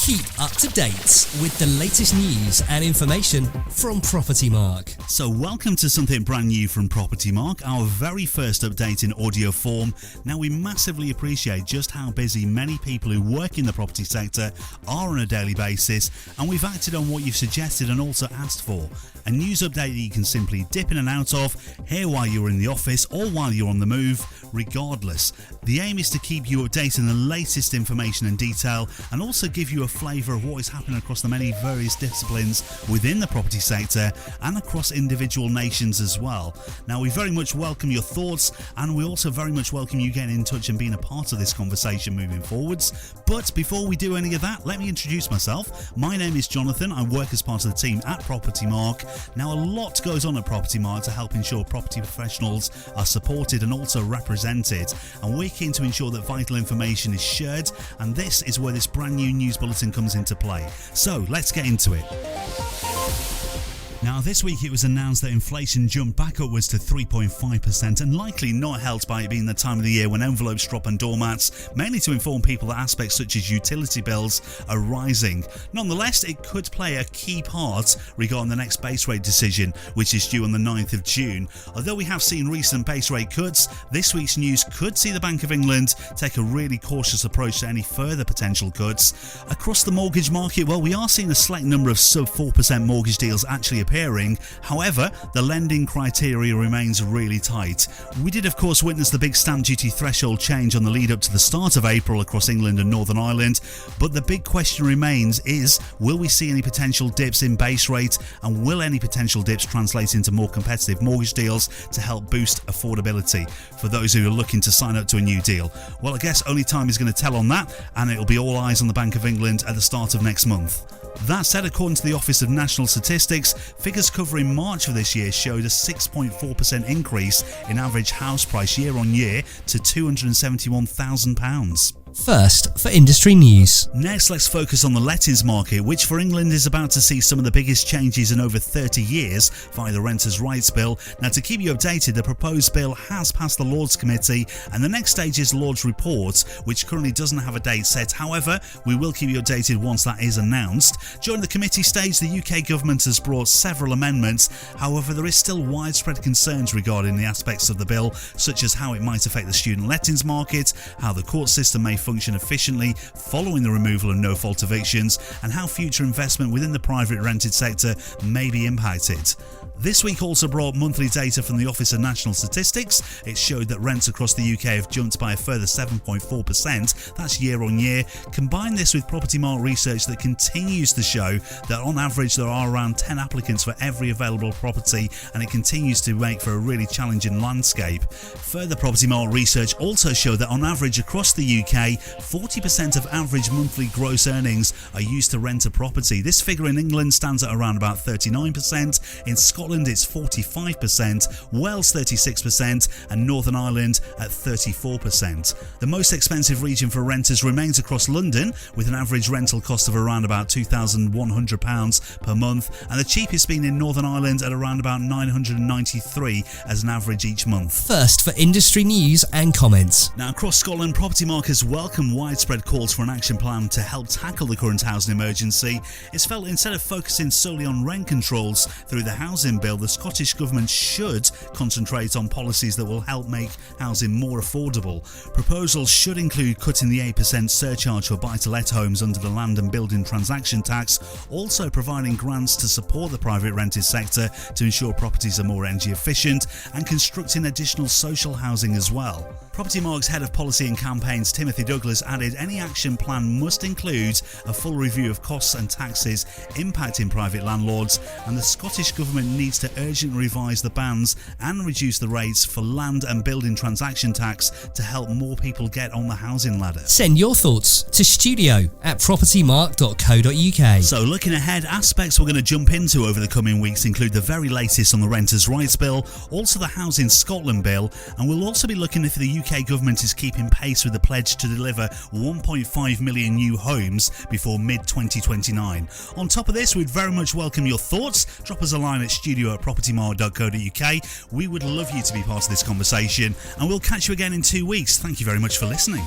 Keep up to date with the latest news and information from Propertymark. So welcome to something brand new from Propertymark, our very first update in audio form. Now, we massively appreciate just how busy many people who work in the property sector are on a daily basis, and we've acted on what you've suggested and also asked for. A news update that you can simply dip in and out of, hear while you're in the office or while you're on the move, regardless. The aim is to keep you updated on the latest information and detail, and also give you a flavour of what is happening across the many various disciplines within the property sector and across individual nations as well. Now, we very much welcome your thoughts, and we also very much welcome you getting in touch and being a part of this conversation moving forwards. But before we do any of that, let me introduce myself. My name is Jonathan. I work as part of the team at Propertymark. Now, a lot goes on at Propertymark to help ensure property professionals are supported and also represented, and we're keen to ensure that vital information is shared, and this is where this brand new news bulletin comes into play. So let's get into it. Now, this week it was announced that inflation jumped back upwards to 3.5%, and likely not helped by it being the time of the year when envelopes drop on doormats, mainly to inform people that aspects such as utility bills are rising. Nonetheless, it could play a key part regarding the next base rate decision, which is due on the 9th of June. Although we have seen recent base rate cuts, this week's news could see the Bank of England take a really cautious approach to any further potential cuts. Across the mortgage market, well, we are seeing a select number of sub 4% mortgage deals actually appearing. However, the lending criteria remains really tight. We did, of course, witness the big stamp duty threshold change on the lead up to the start of April across England and Northern Ireland, but the big question remains is, will we see any potential dips in base rate, and will any potential dips translate into more competitive mortgage deals to help boost affordability for those who are looking to sign up to a new deal? Well, I guess only time is going to tell on that, and it'll be all eyes on the Bank of England at the start of next month. That said, according to the Office of National Statistics, figures covering March of this year showed a 6.4% increase in average house price year on year to £271,000. First, for industry news. Next, let's focus on the lettings market, which for England is about to see some of the biggest changes in over 30 years via the Renters' Rights Bill. Now, to keep you updated, the proposed bill has passed the Lords Committee, and the next stage is Lords' report, which currently doesn't have a date set. However, we will keep you updated once that is announced. During the committee stage, the UK government has brought several amendments. However, there is still widespread concerns regarding the aspects of the bill, such as how it might affect the student lettings market, how the court system may function efficiently following the removal of no-fault evictions, and how future investment within the private rented sector may be impacted. This week also brought monthly data from the Office of National Statistics. It showed that rents across the UK have jumped by a further 7.4%, that's year on year. Combine this with Propertymark research that continues to show that on average there are around 10 applicants for every available property, and it continues to make for a really challenging landscape. Further Propertymark research also showed that on average across the UK, 40% of average monthly gross earnings are used to rent a property. This figure in England stands at around about 39%, in Scotland it's 45%, Wales 36%, and Northern Ireland at 34%. The most expensive region for renters remains across London, with an average rental cost of around about £2,100 per month, and the cheapest being in Northern Ireland at around about £993 as an average each month. First, for industry news and comments. Now, across Scotland, Propertymark has welcomed widespread calls for an action plan to help tackle the current housing emergency. It's felt instead of focusing solely on rent controls through the housing bill, the Scottish Government should concentrate on policies that will help make housing more affordable. Proposals should include cutting the 8% surcharge for buy-to-let homes under the Land and Building Transaction Tax, also providing grants to support the private rented sector to ensure properties are more energy efficient, and constructing additional social housing as well. Propertymark's Head of Policy and Campaigns, Timothy Douglas, added any action plan must include a full review of costs and taxes impacting private landlords, and the Scottish Government needs to urgently revise the bans and reduce the rates for land and building transaction tax to help more people get on the housing ladder. Send your thoughts to studio@propertymark.co.uk. So looking ahead, aspects we're going to jump into over the coming weeks include the very latest on the Renters' Rights Bill, also the Housing Scotland Bill, and we'll also be looking if the UK government is keeping pace with the pledge to deliver 1.5 million new homes before mid-2029. On top of this, we'd very much welcome your thoughts. Drop us a line at studio@propertymark.co.uk. We would love you to be part of this conversation, and we'll catch you again in 2 weeks. Thank you very much for listening.